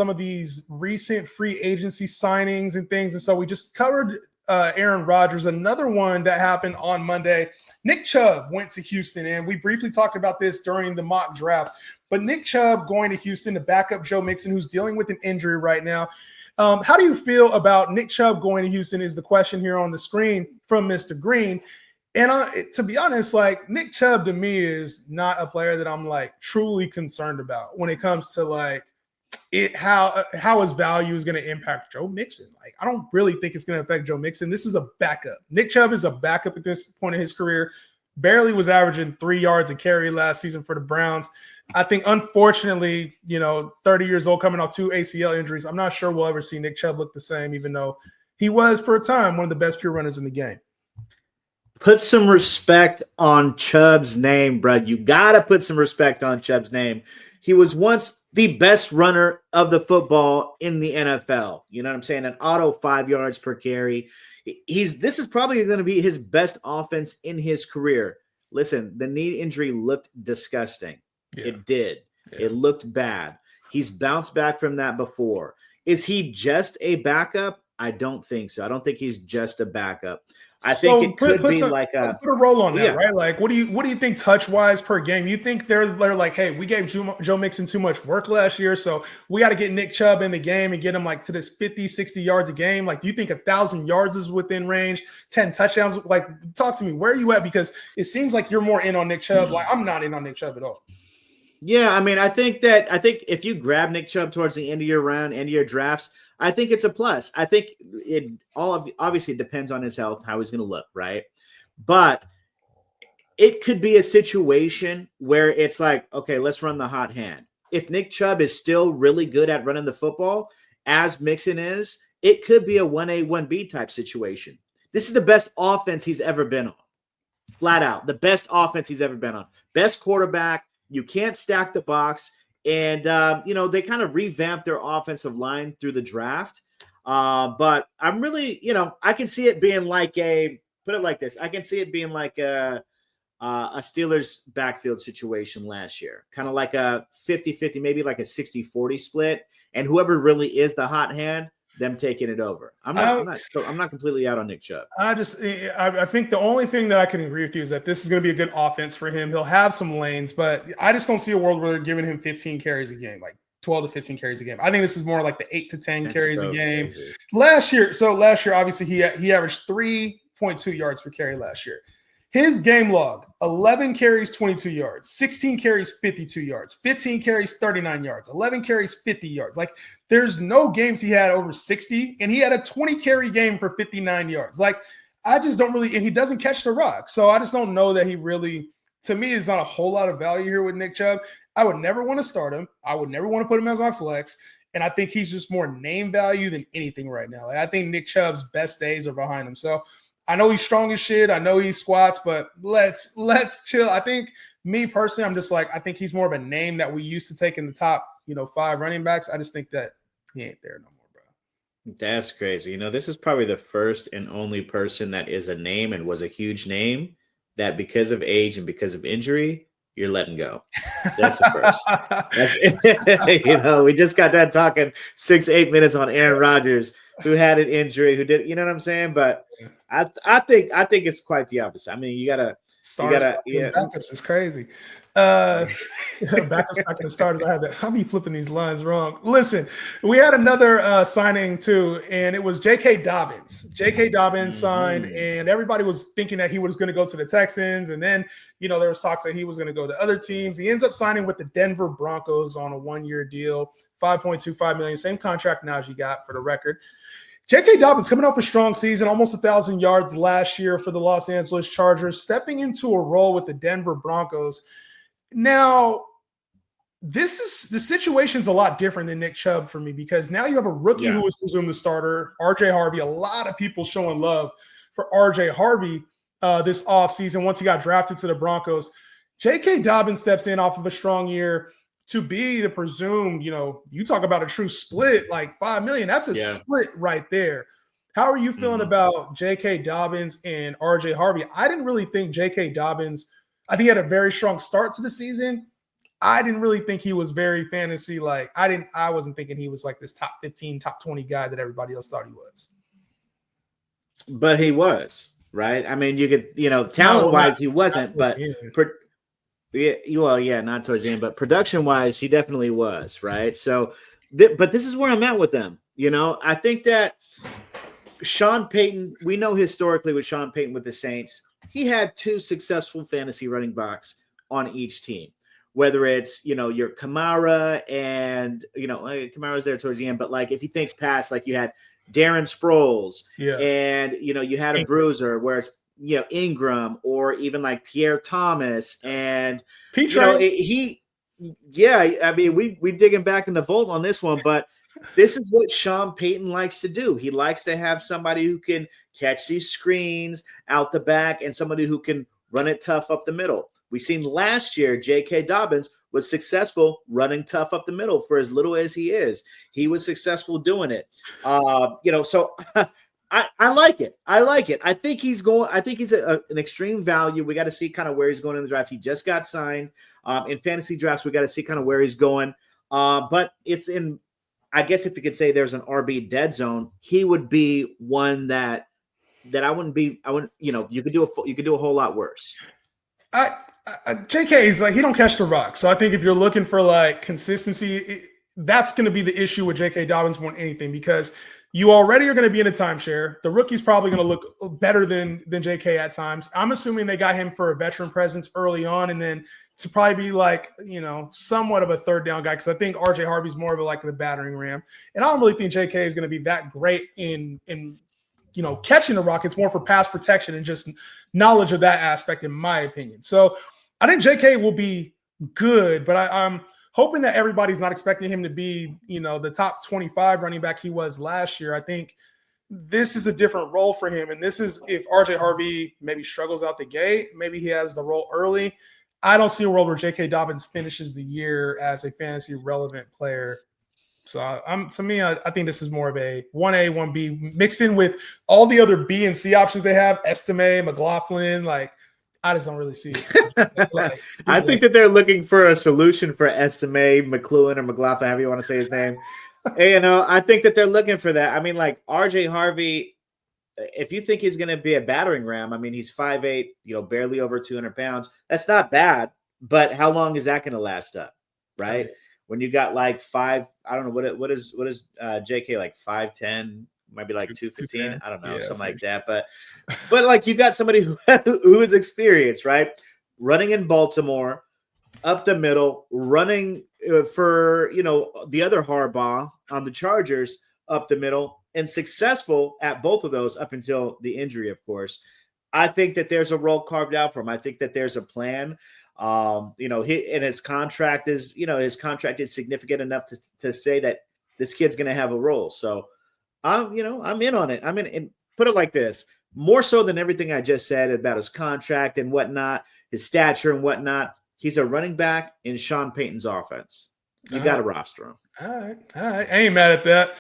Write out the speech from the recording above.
some of these recent free agency signings and things. And so we just covered Aaron Rodgers. Another one that happened on Monday, Nick Chubb went to Houston, and we briefly talked about this during the mock draft. But Nick Chubb going to Houston to back up Joe Mixon, who's dealing with an injury right now. How do you feel about Nick Chubb going to Houston is the question here on the screen from Mr. Green. And to be honest, like Nick Chubb to me is not a player that I'm like truly concerned about when it comes to like how his value is going to impact Joe Mixon. Like I don't really think it's going to affect Joe Mixon. This is a backup. Nick Chubb is a backup at this point in his career. Barely was averaging 3 yards a carry last season for the Browns. I think, unfortunately, 30 years old, coming off 2 ACL injuries, I'm not sure we'll ever see Nick Chubb look the same, even though he was, for a time, one of the best pure runners in the game. Put some respect on Chubb's name, bro. You got to put some respect on Chubb's name. He was once the best runner of the football in the NFL. You know what I'm saying? An auto 5 yards per carry. This is probably going to be his best offense in his career. Listen, the knee injury looked disgusting. Yeah. It did. Yeah. It looked bad. He's bounced back from that before. Is he just a backup? I don't think so. I don't think he's just a backup. I think it could be like a put a roll on that, right? Like, what do you think touch wise per game? You think they're like, hey, we gave Joe Mixon too much work last year, so we got to get Nick Chubb in the game and get him like to this 50, 60 yards a game. Like, do you think 1,000 yards is within range? 10 touchdowns? Like, talk to me. Where are you at? Because it seems like you're more in on Nick Chubb. Like, I'm not in on Nick Chubb at all. Yeah, I mean, I think if you grab Nick Chubb towards the end of your round, end of your drafts, I think it's a plus. I think it obviously depends on his health, how he's going to look, right? But it could be a situation where it's like, okay, let's run the hot hand. If Nick Chubb is still really good at running the football, as Mixon is, it could be a 1A, 1B type situation. This is the best offense he's ever been on. Flat out. The best offense he's ever been on. Best quarterback. You can't stack the box. And, they kind of revamped their offensive line through the draft. But I'm really, I can see it being like put it like this. I can see it being like a Steelers backfield situation last year. Kind of like a 50-50, maybe like a 60-40 split. And whoever really is the hot hand, them taking it over. I'm not completely out on Nick Chubb. I think the only thing that I can agree with you is that this is going to be a good offense for him. He'll have some lanes, but I just don't see a world where they're giving him 15 carries a game, like 12 to 15 carries a game. I think this is more like the 8 to 10 carries a game. Crazy. Last year, obviously he averaged 3.2 yards per carry last year. His game log, 11 carries, 22 yards, 16 carries, 52 yards, 15 carries, 39 yards, 11 carries, 50 yards. Like, there's no games he had over 60, and he had a 20-carry game for 59 yards. Like, I just don't really – and he doesn't catch the rock. So I just don't know that he really – to me, there's not a whole lot of value here with Nick Chubb. I would never want to start him. I would never want to put him as my flex. And I think he's just more name value than anything right now. Like, I think Nick Chubb's best days are behind him. So – I know he's strong as shit. I know he squats, but let's chill. I think me personally, I'm just like, I think he's more of a name that we used to take in the top, 5 running backs. I just think that he ain't there no more, bro. That's crazy. This is probably the first and only person that is a name and was a huge name that because of age and because of injury, you're letting go. That's a first. That's we just got done talking 6-8 minutes on Aaron Rodgers, who had an injury, who did, you know what I'm saying? But I think it's quite the opposite. I mean, backups is crazy. Backups not going to start as I'll be flipping these lines wrong. Listen, we had another signing too, and it was J.K. Dobbins. J.K. Dobbins signed, and everybody was thinking that he was going to go to the Texans, and then there was talks that he was going to go to other teams. He ends up signing with the Denver Broncos on a 1-year deal, $5.25 million, same contract Najee got for the record. J.K. Dobbins coming off a strong season, almost 1,000 yards last year for the Los Angeles Chargers, stepping into a role with the Denver Broncos. Now, the situation's a lot different than Nick Chubb for me because now you have a rookie who was presumed the starter, R.J. Harvey. A lot of people showing love for R.J. Harvey this offseason once he got drafted to the Broncos. J.K. Dobbins steps in off of a strong year to be the presumed, you talk about a true split, like $5 million. That's a split right there. How are you feeling about J.K. Dobbins and R.J. Harvey? I didn't really think J.K. Dobbins – I think he had a very strong start to the season. I didn't really think he was very fantasy. Like I wasn't thinking he was like this top 15, top 20 guy that everybody else thought he was. But he was, right? I mean, you could, talent-wise, he wasn't, but not towards the end, but production-wise, he definitely was, right? So, but this is where I'm at with them. I think that Sean Payton, we know historically with Sean Payton with the Saints, he had 2 successful fantasy running backs on each team. Whether it's, your Kamara and, Kamara's there towards the end, but like if you think past, like you had Darren Sproles and, you had a bruiser where it's, Ingram or even like Pierre Thomas and, we digging back in the vault on this one, but this is what Sean Payton likes to do. He likes to have somebody who can catch these screens out the back and somebody who can run it tough up the middle. We seen last year, J.K. Dobbins was successful running tough up the middle for as little as he is. He was successful doing it. So I like it. I think he's an extreme value. We got to see kind of where he's going in the draft. He just got signed. In fantasy drafts, we got to see kind of where he's going. But it's in, I guess if you could say there's an RB dead zone, he would be one that I wouldn't, you could do a whole lot worse. JK is like, he don't catch the rock. So I think if you're looking for like consistency, that's going to be the issue with JK Dobbins more than anything, because you already are going to be in a timeshare. The rookie's probably going to look better than JK at times. I'm assuming they got him for a veteran presence early on, and then to probably be like, somewhat of a third down guy. Cause I think RJ Harvey's more of a battering ram. And I don't really think JK is going to be that great in catching the rock. It's more for pass protection and just knowledge of that aspect, in my opinion. So I think JK will be good, but I'm hoping that everybody's not expecting him to be, the top 25 running back he was last year. I think this is a different role for him. And this is, if RJ Harvey maybe struggles out the gate, maybe he has the role early. I don't see a world where JK Dobbins finishes the year as a fantasy relevant player. So to me, I think this is more of a 1A, 1B mixed in with all the other B and C options they have. Estime, McLaughlin, I just don't really see it. I think that they're looking for a solution for Estime, McLuhan, or McLaughlin, however you want to say his name. I think that they're looking for that. I mean, like RJ Harvey, if you think he's going to be a battering ram, I mean, he's 5'8", barely over 200 pounds. That's not bad, but how long is that going to last up, right? When you got like I don't know, what is JK, like 5'10", might be like 215. I don't know, something like that. But like you got somebody who is experienced, right? Running in Baltimore, up the middle, running for, the other Harbaugh on the Chargers up the middle, and successful at both of those up until the injury, of course. I think that there's a role carved out for him. I think that there's a plan. His contract is significant enough to say that this kid's going to have a role. So I'm in on it. And put it like this, more so than everything I just said about his contract and whatnot, his stature and whatnot. He's a running back in Sean Payton's offense. You got to roster him. All right. I ain't mad at that.